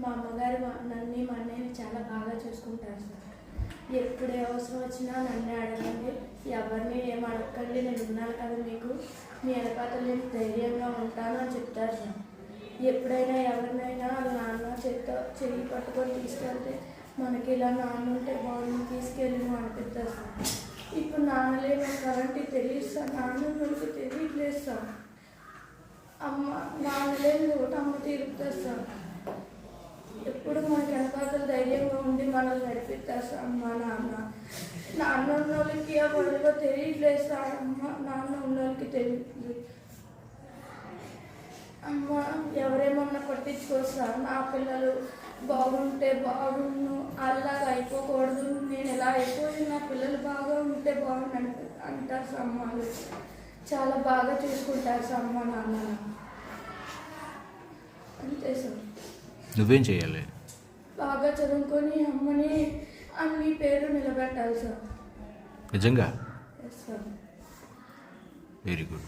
మా అమ్మగారు నన్ను మా అన్నయ్యని చాలా బాగా చూసుకుంటారు సార్. ఎప్పుడు ఏ అవసరం వచ్చినా నన్నే అడగండి, ఎవరిని ఏం అడగండి, నేను ఉన్నాను కదా మీకు, మీ వెనకాతలు నేను ధైర్యంగా ఉంటాను అని చెప్తారు సార్. ఎప్పుడైనా ఎవరినైనా నాన్న చెయ్యి పట్టుకొని తీసుకెళ్తే మనకి ఇలా నాన్న ఉంటే బాగుంది తీసుకెళ్ళి అనిపిస్తారు సార్. ఇప్పుడు నాన్న లేని కరెంట్ తెలియదు సార్, నాన్న మనకు తెలియట్లేదు సార్. నాన్న లేని లోటు అమ్మ తీరుతుంది సార్. ఎప్పుడు మనకి వెనకాతలు ధైర్యంగా ఉండి మనల్ని నడిపిస్తారు సార్ అమ్మ నాన్న ఉన్న వాళ్ళకి ఆ గొడవలో తెలియట్లేదు సార్. నాన్న ఉన్న వాళ్ళకి తెలియదు. అమ్మ ఎవరేమన్నా పట్టించుకోరు సార్. నా పిల్లలు బాగుంటే బాగుండు, అలాగా అయిపోకూడదు, నేను ఎలా అయిపోయి నా పిల్లలు బాగా ఉంటే బాగుండు అంటారు సార్. అమ్మలు చాలా బాగా చూసుకుంటారు సార్ అమ్మ నాన్న. అంతే సార్. నువ్వేం చేయాలి? బాగా చదువుకొని అమ్మని అన్ని పేరు నిలబెట్టాలి సార్. నిజంగా? Yes sir. Very good.